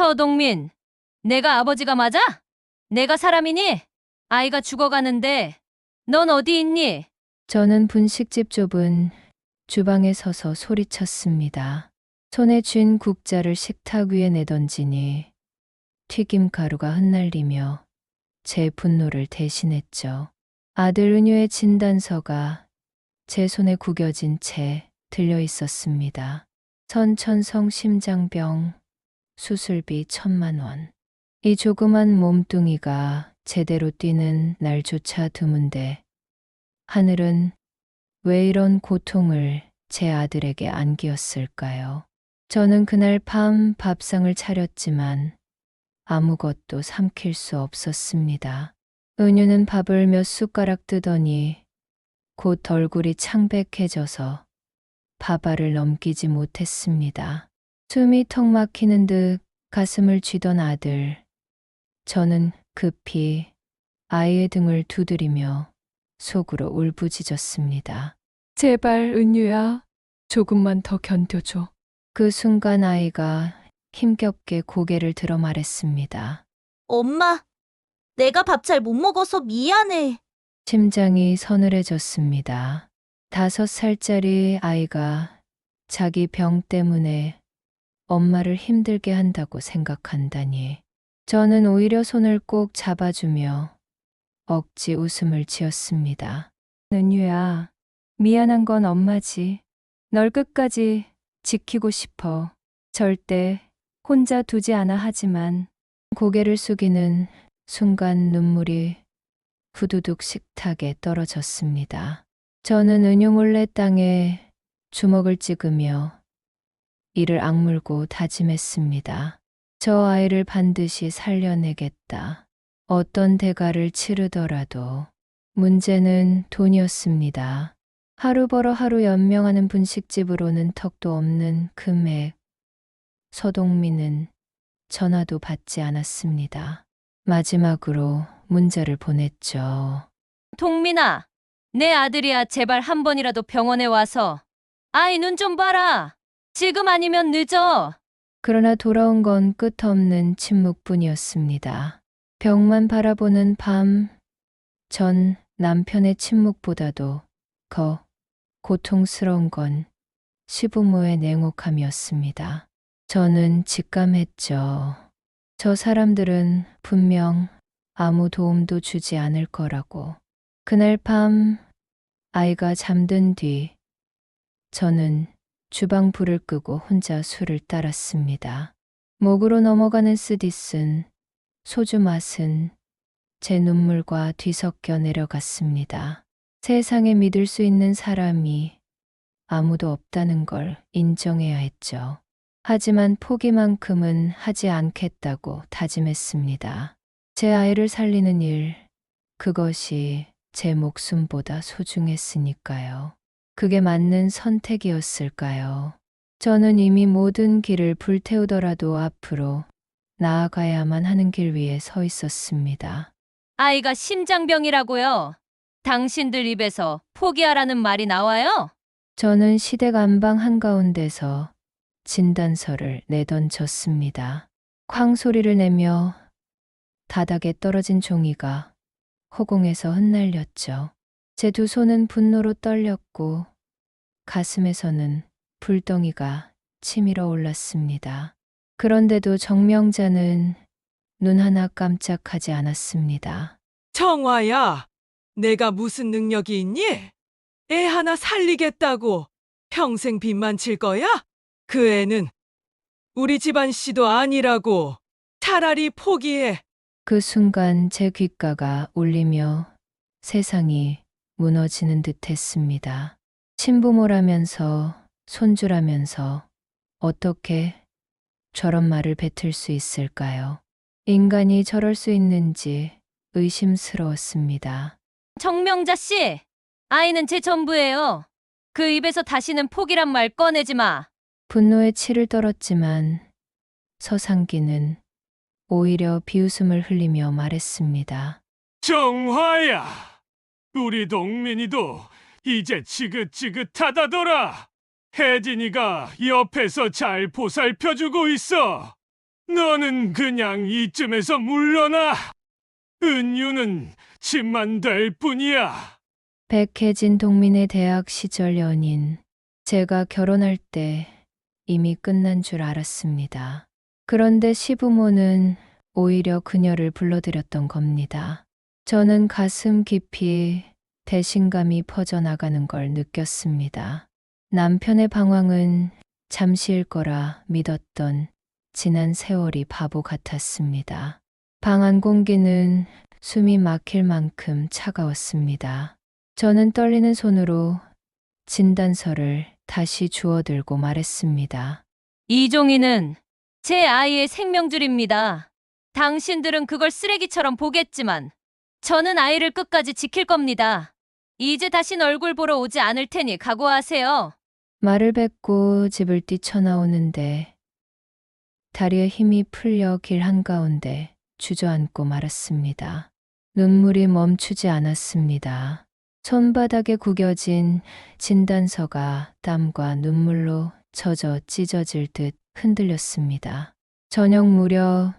서동민, 내가 아버지가 맞아? 내가 사람이니? 아이가 죽어가는데 넌 어디 있니? 저는 분식집 좁은 주방에 서서 소리쳤습니다. 손에 쥔 국자를 식탁 위에 내던지니 튀김가루가 흩날리며 제 분노를 대신했죠. 아들 은유의 진단서가 제 손에 구겨진 채 들려 있었습니다. 선천성 심장병, 수술비 1,000만 원. 이 조그만 몸뚱이가 제대로 뛰는 날조차 드문데 하늘은 왜 이런 고통을 제 아들에게 안기었을까요? 저는 그날 밤 밥상을 차렸지만 아무것도 삼킬 수 없었습니다. 은유는 밥을 몇 숟가락 뜨더니 곧 얼굴이 창백해져서 밥알을 넘기지 못했습니다. 숨이 턱 막히는 듯 가슴을 쥐던 아들. 저는 급히 아이의 등을 두드리며 속으로 울부짖었습니다. 제발 은유야, 조금만 더 견뎌줘. 그 순간 아이가 힘겹게 고개를 들어 말했습니다. 엄마, 내가 밥 잘 못 먹어서 미안해. 심장이 서늘해졌습니다. 5살짜리 아이가 자기 병 때문에 엄마를 힘들게 한다고 생각한다니. 저는 오히려 손을 꼭 잡아주며 억지 웃음을 지었습니다. 은유야, 미안한 건 엄마지. 널 끝까지 지키고 싶어. 절대 혼자 두지 않아 하지만 고개를 숙이는 순간 눈물이 후두둑 식탁에 떨어졌습니다. 저는 은유 몰래 땅에 주먹을 찍으며 이를 악물고 다짐했습니다. 저 아이를 반드시 살려내겠다. 어떤 대가를 치르더라도. 문제는 돈이었습니다. 하루 벌어 하루 연명하는 분식집으로는 턱도 없는 금액. 서동민은 전화도 받지 않았습니다. 마지막으로 문자를 보냈죠. 동민아, 내 아들이야. 제발 한 번이라도 병원에 와서 아이 눈 좀 봐라. 지금 아니면 늦어. 그러나 돌아온 건 끝없는 침묵뿐이었습니다. 벽만 바라보는 밤, 전 남편의 침묵보다도 고통스러운 건 시부모의 냉혹함이었습니다. 저는 직감했죠. 저 사람들은 분명 아무 도움도 주지 않을 거라고. 그날 밤 아이가 잠든 뒤 저는 주방 불을 끄고 혼자 술을 따랐습니다. 목으로 넘어가는 쓰디쓴 소주 맛은 제 눈물과 뒤섞여 내려갔습니다. 세상에 믿을 수 있는 사람이 아무도 없다는 걸 인정해야 했죠. 하지만 포기만큼은 하지 않겠다고 다짐했습니다. 제 아이를 살리는 일, 그것이 제 목숨보다 소중했으니까요. 그게 맞는 선택이었을까요? 저는 이미 모든 길을 불태우더라도 앞으로 나아가야만 하는 길 위에 서 있었습니다. 아이가 심장병이라고요. 당신들 입에서 포기하라는 말이 나와요? 저는 시댁 안방 한가운데서 진단서를 내던졌습니다. 쾅 소리를 내며 바닥에 떨어진 종이가 허공에서 흩날렸죠. 제 두 손은 분노로 떨렸고 가슴에서는 불덩이가 치밀어 올랐습니다. 그런데도 정명자는 눈 하나 깜짝하지 않았습니다. 정화야, 내가 무슨 능력이 있니? 애 하나 살리겠다고 평생 빚만 질 거야? 그 애는 우리 집안 씨도 아니라고. 차라리 포기해. 그 순간 제 귓가가 울리며 세상이 무너지는 듯 했습니다. 친부모라면서 손주라면서 어떻게 저런 말을 뱉을 수 있을까요? 인간이 저럴 수 있는지 의심스러웠습니다. 정명자 씨, 아이는 제 전부예요. 그 입에서 다시는 포기란 말 꺼내지 마. 분노에 치를 떨었지만 서상기는 오히려 비웃음을 흘리며 말했습니다. 정화야, 우리 동민이도 이제 지긋지긋하다더라. 혜진이가 옆에서 잘 보살펴주고 있어. 너는 그냥 이쯤에서 물러나. 은유는 집만 될 뿐이야. 백혜진 동민의 대학 시절 연인. 제가 결혼할 때 이미 끝난 줄 알았습니다. 그런데 시부모는 오히려 그녀를 불러들였던 겁니다. 저는 가슴 깊이 배신감이 퍼져나가는 걸 느꼈습니다. 남편의 방황은 잠시일 거라 믿었던 지난 세월이 바보 같았습니다. 방 안 공기는 숨이 막힐 만큼 차가웠습니다. 저는 떨리는 손으로 진단서를 다시 주워들고 말했습니다. 이종희는 제 아이의 생명줄입니다. 당신들은 그걸 쓰레기처럼 보겠지만 저는 아이를 끝까지 지킬 겁니다. 이제 다신 얼굴 보러 오지 않을 테니 각오하세요. 말을 뱉고 집을 뛰쳐나오는데 다리에 힘이 풀려 길 한가운데 주저앉고 말았습니다. 눈물이 멈추지 않았습니다. 손바닥에 구겨진 진단서가 땀과 눈물로 젖어 찢어질 듯 흔들렸습니다. 저녁 무렵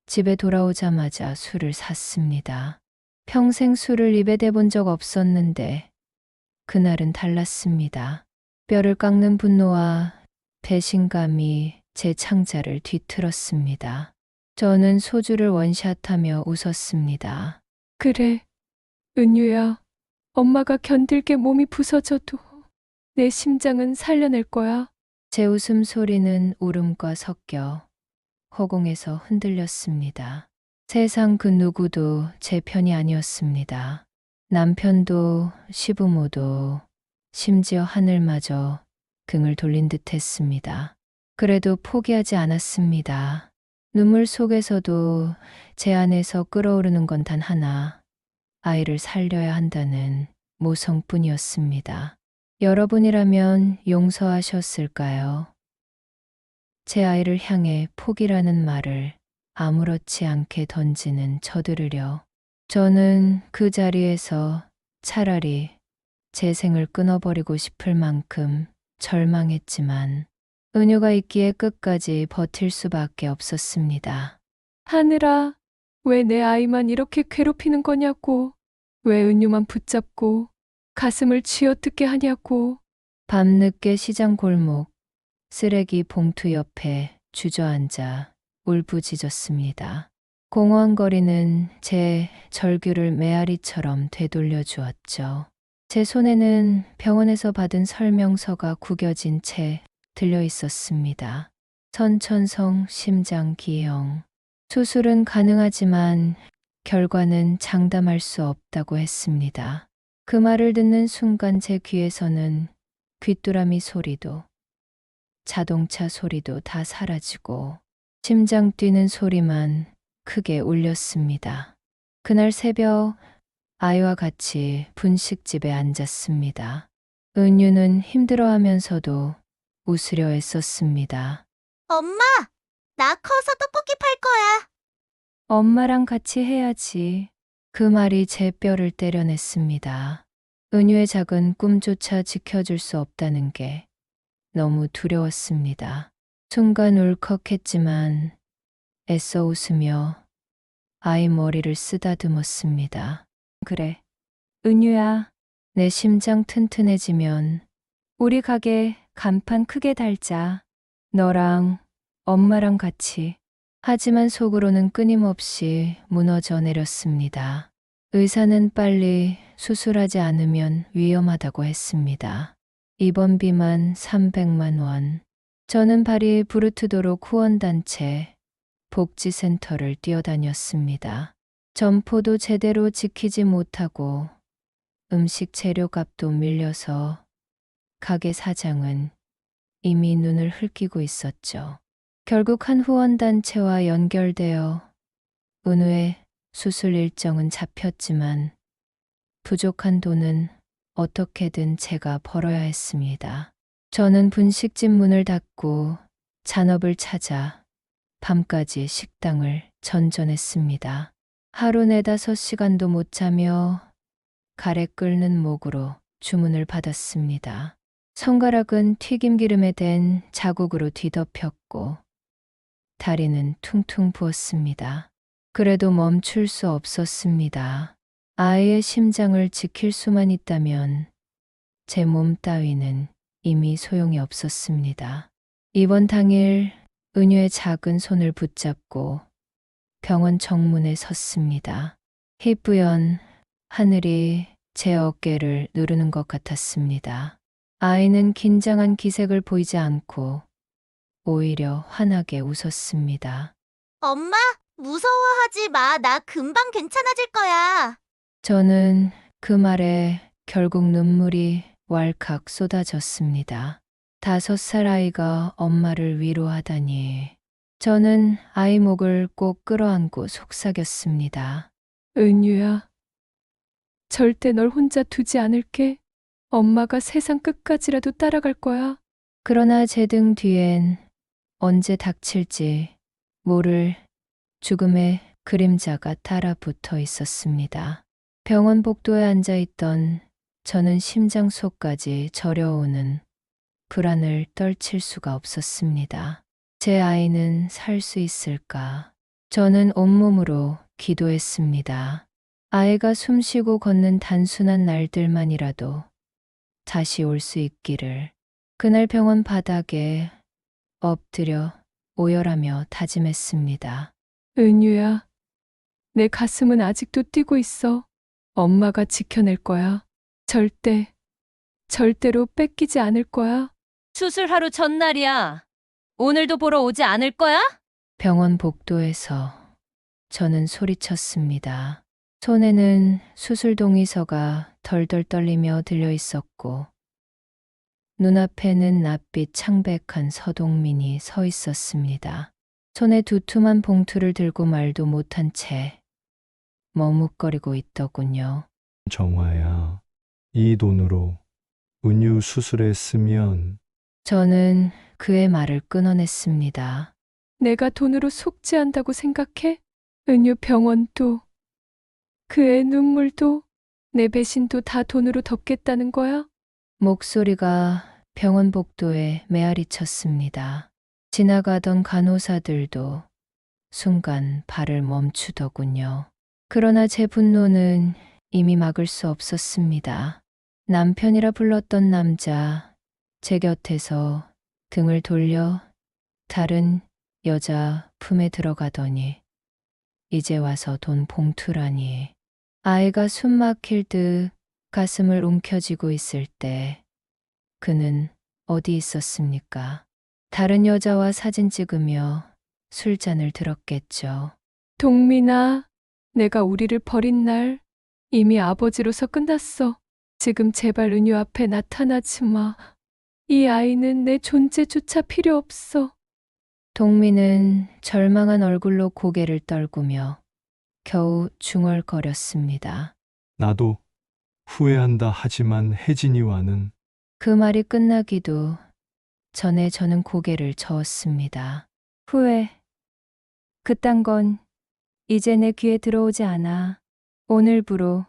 집에 돌아오자마자 술을 샀습니다. 평생 술을 입에 대본 적 없었는데 그날은 달랐습니다. 뼈를 깎는 분노와 배신감이 제 창자를 뒤틀었습니다. 저는 소주를 원샷하며 웃었습니다. 그래, 은유야. 엄마가 견딜게 몸이 부서져도 내 심장은 살려낼 거야. 제 웃음소리는 울음과 섞여 허공에서 흔들렸습니다. 세상 그 누구도 제 편이 아니었습니다. 남편도 시부모도 심지어 하늘마저 등을 돌린 듯 했습니다. 그래도 포기하지 않았습니다. 눈물 속에서도 제 안에서 끓어오르는 건 단 하나, 아이를 살려야 한다는 모성뿐이었습니다. 여러분이라면 용서하셨을까요? 제 아이를 향해 포기라는 말을 아무렇지 않게 던지는 저들으려. 저는 그 자리에서 차라리 제 생을 끊어버리고 싶을 만큼 절망했지만 은유가 있기에 끝까지 버틸 수밖에 없었습니다. 하늘아, 왜 내 아이만 이렇게 괴롭히는 거냐고. 왜 은유만 붙잡고 가슴을 쥐어뜯게 하냐고. 밤늦게 시장 골목, 쓰레기 봉투 옆에 주저앉아 울부짖었습니다. 공허한 거리는 제 절규를 메아리처럼 되돌려 주었죠. 제 손에는 병원에서 받은 설명서가 구겨진 채 들려 있었습니다. 선천성 심장 기형. 수술은 가능하지만 결과는 장담할 수 없다고 했습니다. 그 말을 듣는 순간 제 귀에서는 귀뚜라미 소리도 자동차 소리도 다 사라지고 심장 뛰는 소리만 크게 울렸습니다. 그날 새벽 아이와 같이 분식집에 앉았습니다. 은유는 힘들어하면서도 웃으려 애썼습니다. 엄마, 나 커서 떡볶이 팔 거야. 엄마랑 같이 해야지. 그 말이 제 뼈를 때려냈습니다. 은유의 작은 꿈조차 지켜줄 수 없다는 게 너무 두려웠습니다. 순간 울컥했지만 애써 웃으며 아이 머리를 쓰다듬었습니다. 그래, 은유야. 내 심장 튼튼해지면 우리 가게 간판 크게 달자. 너랑 엄마랑 같이. 하지만 속으로는 끊임없이 무너져 내렸습니다. 의사는 빨리 수술하지 않으면 위험하다고 했습니다. 입원비만 300만 원. 저는 발이 부르트도록 후원단체, 복지센터를 뛰어다녔습니다. 점포도 제대로 지키지 못하고 음식 재료값도 밀려서 가게 사장은 이미 눈을 흘끼고 있었죠. 결국 한 후원단체와 연결되어 은우의 수술 일정은 잡혔지만 부족한 돈은 어떻게든 제가 벌어야 했습니다. 저는 분식집 문을 닫고 잔업을 찾아 밤까지 식당을 전전했습니다. 하루 4~5시간도 못 자며 가래 끓는 목으로 주문을 받았습니다. 손가락은 튀김기름에 댄 자국으로 뒤덮였고 다리는 퉁퉁 부었습니다. 그래도 멈출 수 없었습니다. 아이의 심장을 지킬 수만 있다면 제 몸 따위는 이미 소용이 없었습니다. 입원 당일 은유의 작은 손을 붙잡고 병원 정문에 섰습니다. 희뿌연 하늘이 제 어깨를 누르는 것 같았습니다. 아이는 긴장한 기색을 보이지 않고 오히려 환하게 웃었습니다. 엄마, 무서워하지 마. 나 금방 괜찮아질 거야. 저는 그 말에 결국 눈물이 왈칵 쏟아졌습니다. 5살 아이가 엄마를 위로하다니. 저는 아이 목을 꼭 끌어안고 속삭였습니다. 은유야, 절대 널 혼자 두지 않을게. 엄마가 세상 끝까지라도 따라갈 거야. 그러나 제 등 뒤엔 언제 닥칠지 모를 죽음의 그림자가 따라붙어 있었습니다. 병원 복도에 앉아 있던 저는 심장 속까지 저려오는 불안을 떨칠 수가 없었습니다. 제 아이는 살 수 있을까? 저는 온몸으로 기도했습니다. 아이가 숨쉬고 걷는 단순한 날들만이라도 다시 올 수 있기를. 그날 병원 바닥에 엎드려 오열하며 다짐했습니다. 은유야, 내 가슴은 아직도 뛰고 있어. 엄마가 지켜낼 거야. 절대로 뺏기지 않을 거야. 수술 하루 전날이야. 오늘도 보러 오지 않을 거야? 병원 복도에서 저는 소리쳤습니다. 손에는 수술 동의서가 덜덜 떨리며 들려 있었고 눈앞에는 낯빛 창백한 서동민이 서 있었습니다. 손에 두툼한 봉투를 들고 말도 못한 채 머뭇거리고 있더군요. 정화야, 이 돈으로 은유 수술했으면 저는 그의 말을 끊어냈습니다. 내가 돈으로 속죄한다고 생각해? 은유 병원도, 그의 눈물도, 내 배신도 다 돈으로 덮겠다는 거야? 목소리가 병원 복도에 메아리 쳤습니다. 지나가던 간호사들도 순간 발을 멈추더군요. 그러나 제 분노는 이미 막을 수 없었습니다. 남편이라 불렀던 남자, 제 곁에서 등을 돌려 다른 여자 품에 들어가더니 이제 와서 돈 봉투라니. 아이가 숨 막힐 듯 가슴을 움켜쥐고 있을 때 그는 어디 있었습니까? 다른 여자와 사진 찍으며 술잔을 들었겠죠. 동민아, 내가 우리를 버린 날 이미 아버지로서 끝났어. 지금 제발 은유 앞에 나타나지 마. 이 아이는 내 존재조차 필요 없어. 동민은 절망한 얼굴로 고개를 떨구며 겨우 중얼거렸습니다. 나도 후회한다 하지만 혜진이와는 그 말이 끝나기도 전에 저는 고개를 저었습니다. 후회. 그딴 건 이제 내 귀에 들어오지 않아. 오늘부로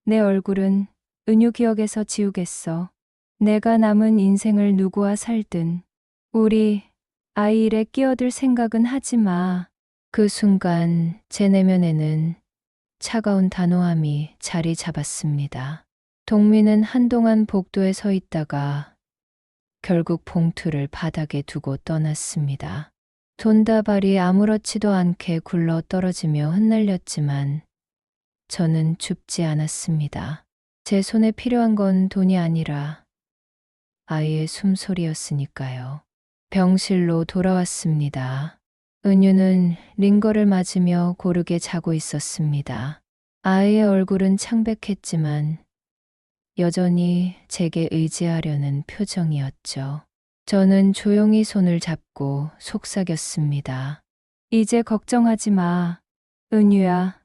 내 얼굴은 은유 기억에서 지우겠어. 내가 남은 인생을 누구와 살든 우리 아이 일에 끼어들 생각은 하지 마. 그 순간 제 내면에는 차가운 단호함이 자리 잡았습니다. 동민은 한동안 복도에 서 있다가 결국 봉투를 바닥에 두고 떠났습니다. 돈다발이 아무렇지도 않게 굴러 떨어지며 흩날렸지만 저는 줍지 않았습니다. 제 손에 필요한 건 돈이 아니라 아이의 숨소리였으니까요. 병실로 돌아왔습니다. 은유는 링거를 맞으며 고르게 자고 있었습니다. 아이의 얼굴은 창백했지만 여전히 제게 의지하려는 표정이었죠. 저는 조용히 손을 잡고 속삭였습니다. 이제 걱정하지 마. 은유야,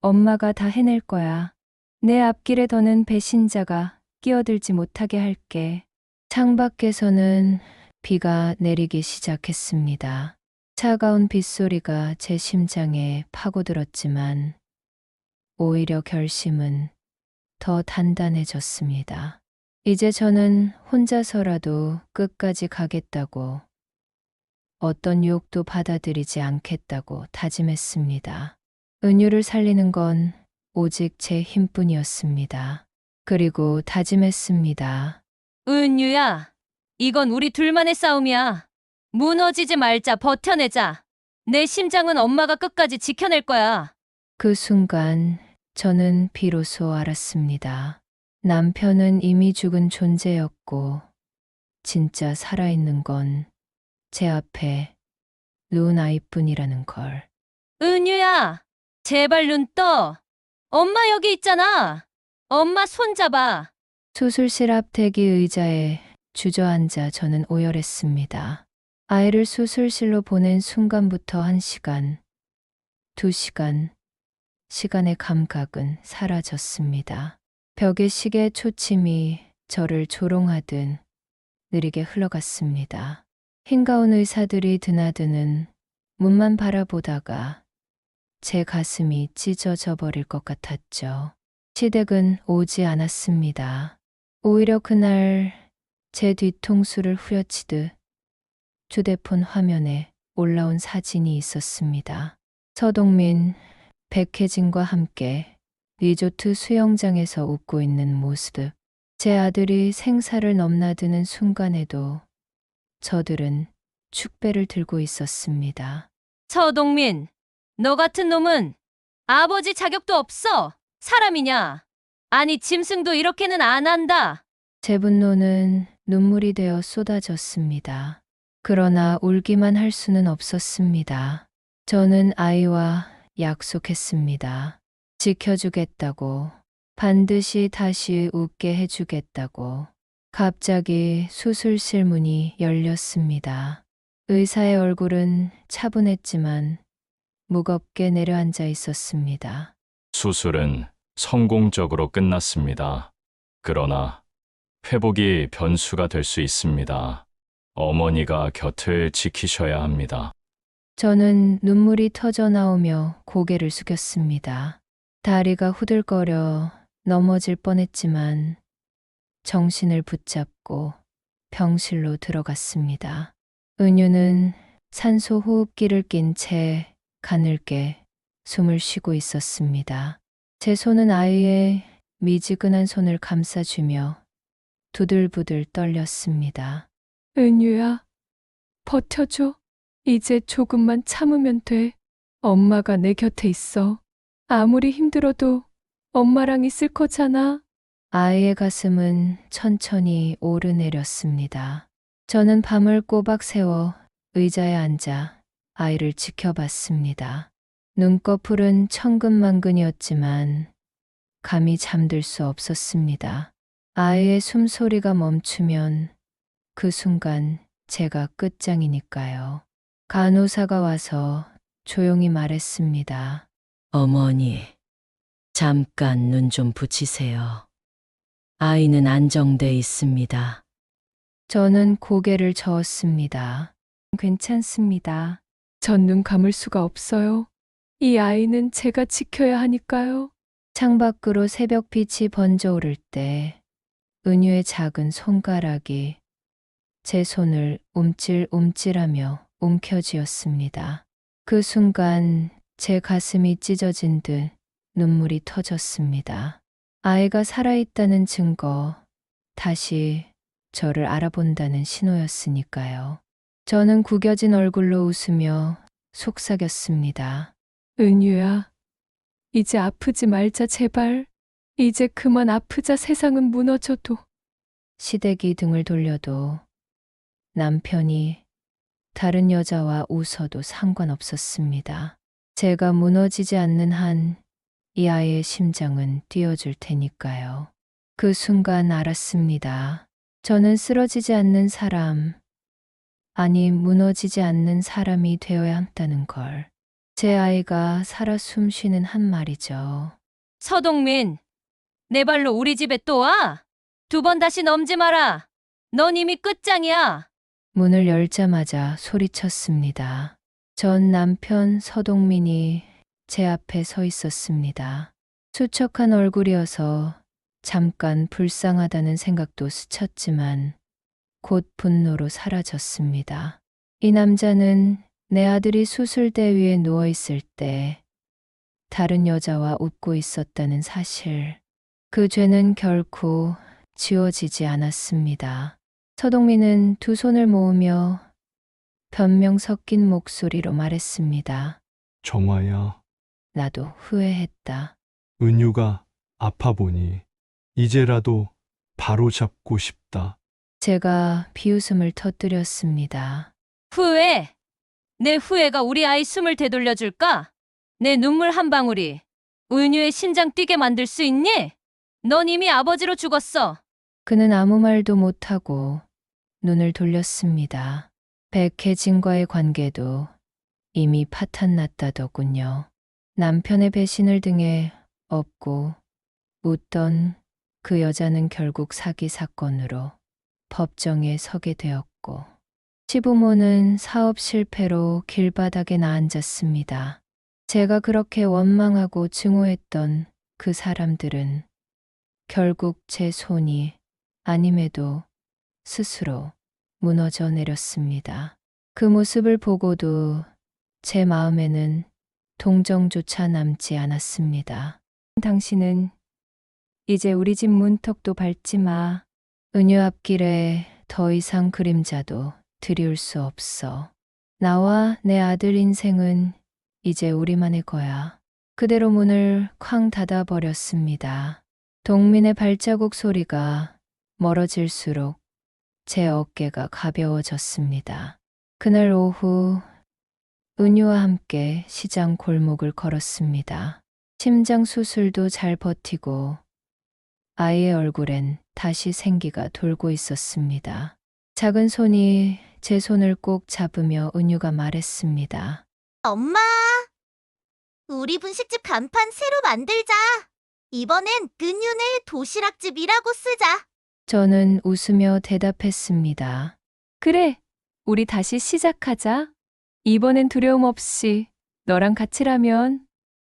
엄마가 다 해낼 거야. 내 앞길에 더는 배신자가 끼어들지 못하게 할게. 창밖에서는 비가 내리기 시작했습니다. 차가운 빗소리가 제 심장에 파고들었지만 오히려 결심은 더 단단해졌습니다. 이제 저는 혼자서라도 끝까지 가겠다고 어떤 유혹도 받아들이지 않겠다고 다짐했습니다. 은유를 살리는 건 오직 제 힘뿐이었습니다. 그리고 다짐했습니다. 은유야, 이건 우리 둘만의 싸움이야. 무너지지 말자, 버텨내자. 내 심장은 엄마가 끝까지 지켜낼 거야. 그 순간 저는 비로소 알았습니다. 남편은 이미 죽은 존재였고, 진짜 살아있는 건 제 앞에 누운 아이뿐이라는 걸. 은유야, 제발 눈 떠. 엄마 여기 있잖아. 엄마 손 잡아. 수술실 앞 대기 의자에 주저앉아 저는 오열했습니다. 아이를 수술실로 보낸 순간부터 1시간, 2시간, 시간의 감각은 사라졌습니다. 벽의 시계 초침이 저를 조롱하듯 느리게 흘러갔습니다. 흰가운 의사들이 드나드는 문만 바라보다가 제 가슴이 찢어져 버릴 것 같았죠. 시댁은 오지 않았습니다. 오히려 그날 제 뒤통수를 후려치듯 휴대폰 화면에 올라온 사진이 있었습니다. 서동민, 백혜진과 함께 리조트 수영장에서 웃고 있는 모습. 제 아들이 생사를 넘나드는 순간에도 저들은 축배를 들고 있었습니다. 서동민, 너 같은 놈은 아버지 자격도 없어. 사람이냐? 아니, 짐승도 이렇게는 안 한다. 제 분노는 눈물이 되어 쏟아졌습니다. 그러나 울기만 할 수는 없었습니다. 저는 아이와 약속했습니다. 지켜주겠다고, 반드시 다시 웃게 해주겠다고. 갑자기 수술실 문이 열렸습니다. 의사의 얼굴은 차분했지만 무겁게 내려앉아 있었습니다. 수술은 성공적으로 끝났습니다. 그러나 회복이 변수가 될 수 있습니다. 어머니가 곁을 지키셔야 합니다. 저는 눈물이 터져 나오며 고개를 숙였습니다. 다리가 후들거려 넘어질 뻔했지만 정신을 붙잡고 병실로 들어갔습니다. 은유는 산소 호흡기를 낀 채 가늘게 숨을 쉬고 있었습니다. 제 손은 아이의 미지근한 손을 감싸주며 부들부들 떨렸습니다. 은유야, 버텨줘. 이제 조금만 참으면 돼. 엄마가 내 곁에 있어. 아무리 힘들어도 엄마랑 있을 거잖아. 아이의 가슴은 천천히 오르내렸습니다. 저는 밤을 꼬박 새워 의자에 앉아 아이를 지켜봤습니다. 눈꺼풀은 천근만근이었지만 감히 잠들 수 없었습니다. 아이의 숨소리가 멈추면 그 순간 제가 끝장이니까요. 간호사가 와서 조용히 말했습니다. 어머니, 잠깐 눈 좀 붙이세요. 아이는 안정돼 있습니다. 저는 고개를 저었습니다. 괜찮습니다. 전 눈 감을 수가 없어요. 이 아이는 제가 지켜야 하니까요. 창밖으로 새벽빛이 번져오를 때 은유의 작은 손가락이 제 손을 움찔움찔하며 움켜쥐었습니다. 그 순간 제 가슴이 찢어진 듯 눈물이 터졌습니다. 아이가 살아있다는 증거, 다시 저를 알아본다는 신호였으니까요. 저는 구겨진 얼굴로 웃으며 속삭였습니다. 은유야, 이제 아프지 말자 제발. 이제 그만 아프자. 세상은 무너져도. 시댁이 등을 돌려도 남편이 다른 여자와 웃어도 상관없었습니다. 제가 무너지지 않는 한 이 아이의 심장은 뛰어줄 테니까요. 그 순간 알았습니다. 저는 쓰러지지 않는 사람, 아니 무너지지 않는 사람이 되어야 한다는 걸. 제 아이가 살아 숨쉬는 한 말이죠. 서동민, 내 발로 우리 집에 또 와? 2번 다시 넘지 마라. 넌 이미 끝장이야. 문을 열자마자 소리쳤습니다. 전 남편 서동민이 제 앞에 서 있었습니다. 수척한 얼굴이어서 잠깐 불쌍하다는 생각도 스쳤지만 곧 분노로 사라졌습니다. 이 남자는 내 아들이 수술대 위에 누워 있을 때 다른 여자와 웃고 있었다는 사실. 그 죄는 결코 지워지지 않았습니다. 서동민은 두 손을 모으며 변명 섞인 목소리로 말했습니다. 정화야, 나도 후회했다. 은유가 아파 보니 이제라도 바로 잡고 싶다. 제가 비웃음을 터뜨렸습니다. 후회. 내 후회가 우리 아이 숨을 되돌려줄까? 내 눈물 한 방울이 은유의 심장 뛰게 만들 수 있니? 넌 이미 아버지로 죽었어. 그는 아무 말도 못하고 눈을 돌렸습니다. 백혜진과의 관계도 이미 파탄났다더군요. 남편의 배신을 등에 업고 웃던 그 여자는 결국 사기 사건으로 법정에 서게 되었고, 시부모는 사업 실패로 길바닥에 나앉았습니다. 제가 그렇게 원망하고 증오했던 그 사람들은 결국 제 손이 아님에도 스스로 무너져 내렸습니다. 그 모습을 보고도 제 마음에는 동정조차 남지 않았습니다. 당신은 이제 우리 집 문턱도 밟지 마. 은유 앞길에 더 이상 그림자도 드리울 수 없어. 나와 내 아들 인생은 이제 우리만의 거야. 그대로 문을 쾅 닫아버렸습니다. 동민의 발자국 소리가 멀어질수록 제 어깨가 가벼워졌습니다. 그날 오후 은유와 함께 시장 골목을 걸었습니다. 심장 수술도 잘 버티고 아이의 얼굴엔 다시 생기가 돌고 있었습니다. 작은 손이 제 손을 꼭 잡으며 은유가 말했습니다. 엄마, 우리 분식집 간판 새로 만들자. 이번엔 은유네 도시락집이라고 쓰자. 저는 웃으며 대답했습니다. 그래, 우리 다시 시작하자. 이번엔 두려움 없이 너랑 같이라면.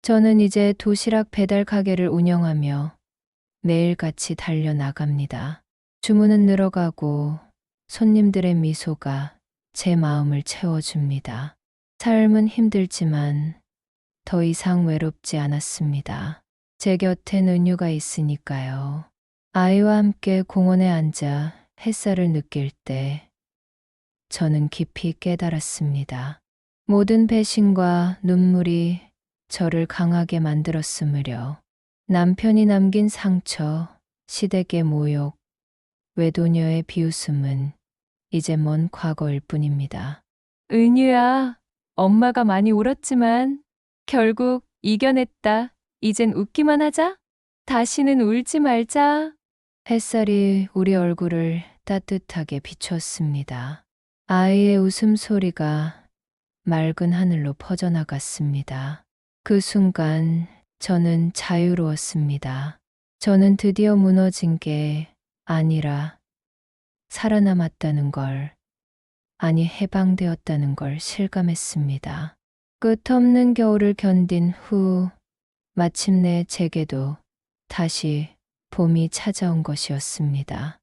저는 이제 도시락 배달 가게를 운영하며 매일같이 달려나갑니다. 주문은 늘어가고 손님들의 미소가 제 마음을 채워줍니다. 삶은 힘들지만 더 이상 외롭지 않았습니다. 제 곁엔 은유가 있으니까요. 아이와 함께 공원에 앉아 햇살을 느낄 때 저는 깊이 깨달았습니다. 모든 배신과 눈물이 저를 강하게 만들었으므려 남편이 남긴 상처, 시댁의 모욕, 외도녀의 비웃음은 이제 먼 과거일 뿐입니다. 은유야, 엄마가 많이 울었지만 결국 이겨냈다. 이젠 웃기만 하자. 다시는 울지 말자. 햇살이 우리 얼굴을 따뜻하게 비추었습니다. 아이의 웃음소리가 맑은 하늘로 퍼져나갔습니다. 그 순간 저는 자유로웠습니다. 저는 드디어 무너진 게 아니라 살아남았다는 걸, 아니 해방되었다는 걸 실감했습니다. 끝없는 겨울을 견딘 후 마침내 제게도 다시 봄이 찾아온 것이었습니다.